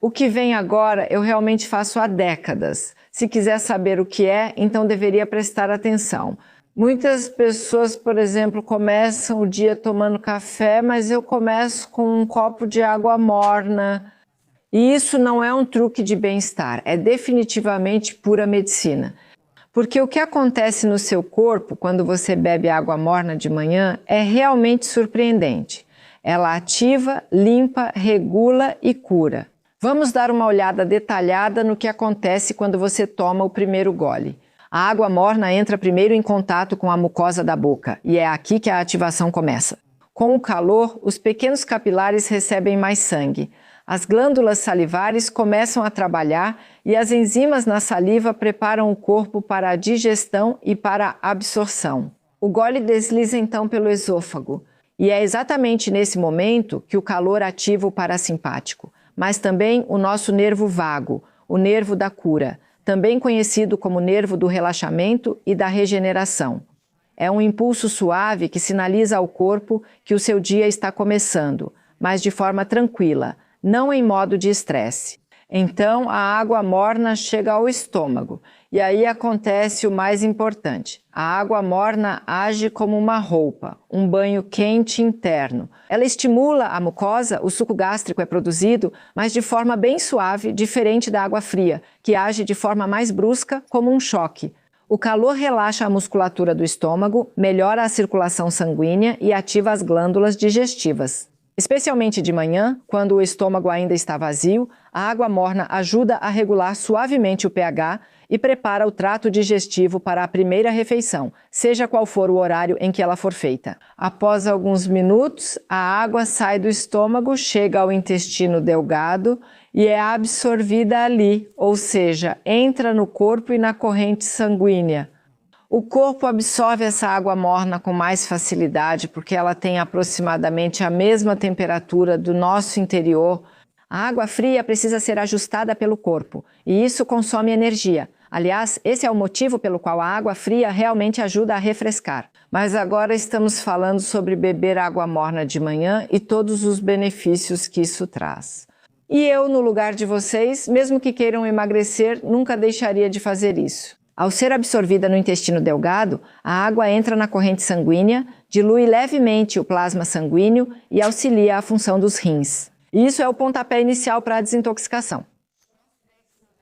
O que vem agora eu realmente faço há décadas. Se quiser saber o que é, então deveria prestar atenção. Muitas pessoas, por exemplo, começam o dia tomando café, mas eu começo com um copo de água morna. E isso não é um truque de bem-estar, é definitivamente pura medicina. Porque o que acontece no seu corpo quando você bebe água morna de manhã é realmente surpreendente. Ela ativa, limpa, regula e cura. Vamos dar uma olhada detalhada no que acontece quando você toma o primeiro gole. A água morna entra primeiro em contato com a mucosa da boca e é aqui que a ativação começa. Com o calor, os pequenos capilares recebem mais sangue. As glândulas salivares começam a trabalhar e as enzimas na saliva preparam o corpo para a digestão e para a absorção. O gole desliza então pelo esôfago e é exatamente nesse momento que o calor ativa o parasimpático, mas também o nosso nervo vago, o nervo da cura, também conhecido como nervo do relaxamento e da regeneração. É um impulso suave que sinaliza ao corpo que o seu dia está começando, mas de forma tranquila, não em modo de estresse. Então, a água morna chega ao estômago e aí acontece o mais importante. A água morna age como uma roupa, um banho quente interno. Ela estimula a mucosa, o suco gástrico é produzido, mas de forma bem suave, diferente da água fria, que age de forma mais brusca, como um choque. O calor relaxa a musculatura do estômago, melhora a circulação sanguínea e ativa as glândulas digestivas. Especialmente de manhã, quando o estômago ainda está vazio, a água morna ajuda a regular suavemente o pH e prepara o trato digestivo para a primeira refeição, seja qual for o horário em que ela for feita. Após alguns minutos, a água sai do estômago, chega ao intestino delgado e é absorvida ali, ou seja, entra no corpo e na corrente sanguínea. O corpo absorve essa água morna com mais facilidade porque ela tem aproximadamente a mesma temperatura do nosso interior. A água fria precisa ser ajustada pelo corpo e isso consome energia. Aliás, esse é o motivo pelo qual a água fria realmente ajuda a refrescar. Mas agora estamos falando sobre beber água morna de manhã e todos os benefícios que isso traz. E eu, no lugar de vocês, mesmo que queiram emagrecer, nunca deixaria de fazer isso. Ao ser absorvida no intestino delgado, a água entra na corrente sanguínea, dilui levemente o plasma sanguíneo e auxilia a função dos rins. Isso é o pontapé inicial para a desintoxicação.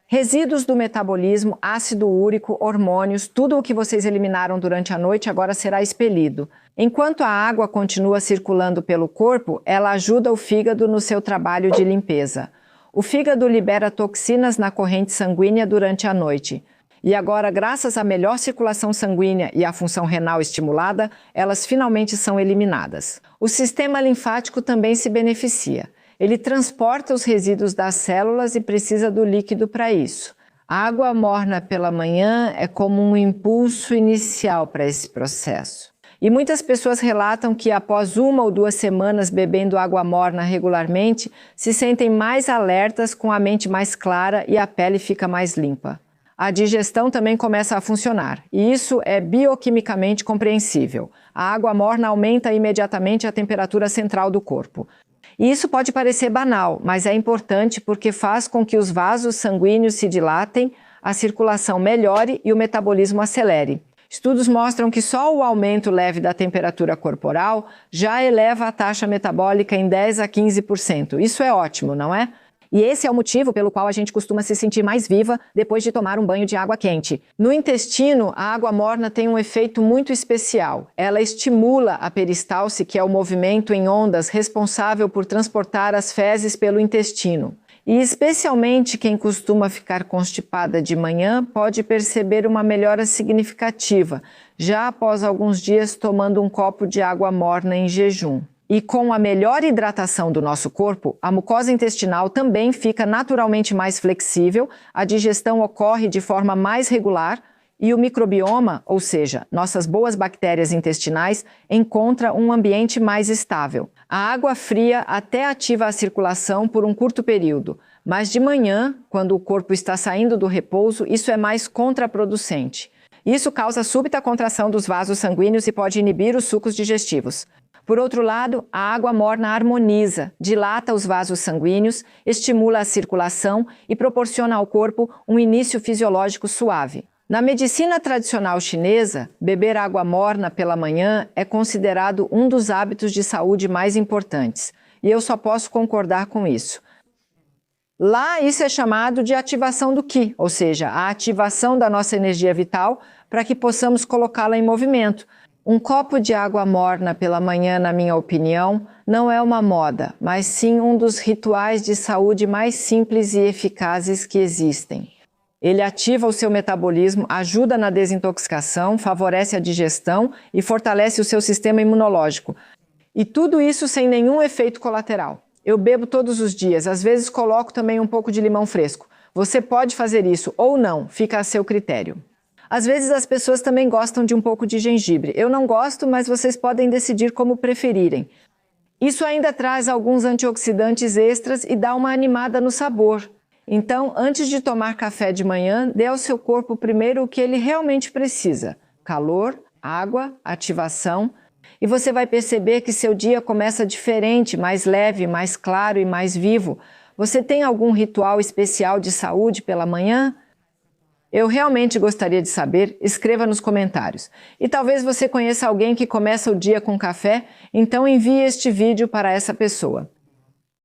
Resíduos do metabolismo, ácido úrico, hormônios, tudo o que vocês eliminaram durante a noite agora será expelido. Enquanto a água continua circulando pelo corpo, ela ajuda o fígado no seu trabalho de limpeza. O fígado libera toxinas na corrente sanguínea durante a noite. E agora, graças à melhor circulação sanguínea e à função renal estimulada, elas finalmente são eliminadas. O sistema linfático também se beneficia. Ele transporta os resíduos das células e precisa do líquido para isso. A água morna pela manhã é como um impulso inicial para esse processo. E muitas pessoas relatam que após 1 ou 2 semanas bebendo água morna regularmente, se sentem mais alertas, com a mente mais clara e a pele fica mais limpa. A digestão também começa a funcionar, e isso é bioquimicamente compreensível. A água morna aumenta imediatamente a temperatura central do corpo. E isso pode parecer banal, mas é importante porque faz com que os vasos sanguíneos se dilatem, a circulação melhore e o metabolismo acelere. Estudos mostram que só o aumento leve da temperatura corporal já eleva a taxa metabólica em 10 a 15%. Isso é ótimo, não é? E esse é o motivo pelo qual a gente costuma se sentir mais viva depois de tomar um banho de água quente. No intestino, a água morna tem um efeito muito especial. Ela estimula a peristalse, que é o movimento em ondas responsável por transportar as fezes pelo intestino. E especialmente quem costuma ficar constipada de manhã pode perceber uma melhora significativa, já após alguns dias tomando um copo de água morna em jejum. E com a melhor hidratação do nosso corpo, a mucosa intestinal também fica naturalmente mais flexível, a digestão ocorre de forma mais regular e o microbioma, ou seja, nossas boas bactérias intestinais, encontra um ambiente mais estável. A água fria até ativa a circulação por um curto período, mas de manhã, quando o corpo está saindo do repouso, isso é mais contraproducente. Isso causa súbita contração dos vasos sanguíneos e pode inibir os sucos digestivos. Por outro lado, a água morna harmoniza, dilata os vasos sanguíneos, estimula a circulação e proporciona ao corpo um início fisiológico suave. Na medicina tradicional chinesa, beber água morna pela manhã é considerado um dos hábitos de saúde mais importantes, e eu só posso concordar com isso. Lá, isso é chamado de ativação do Qi, ou seja, a ativação da nossa energia vital para que possamos colocá-la em movimento. Um copo de água morna pela manhã, na minha opinião, não é uma moda, mas sim um dos rituais de saúde mais simples e eficazes que existem. Ele ativa o seu metabolismo, ajuda na desintoxicação, favorece a digestão e fortalece o seu sistema imunológico. E tudo isso sem nenhum efeito colateral. Eu bebo todos os dias, às vezes coloco também um pouco de limão fresco. Você pode fazer isso ou não, fica a seu critério. Às vezes as pessoas também gostam de um pouco de gengibre. Eu não gosto, mas vocês podem decidir como preferirem. Isso ainda traz alguns antioxidantes extras e dá uma animada no sabor. Então, antes de tomar café de manhã, dê ao seu corpo primeiro o que ele realmente precisa: calor, água, ativação. E você vai perceber que seu dia começa diferente, mais leve, mais claro e mais vivo. Você tem algum ritual especial de saúde pela manhã? Eu realmente gostaria de saber, escreva nos comentários. E talvez você conheça alguém que começa o dia com café, então envie este vídeo para essa pessoa.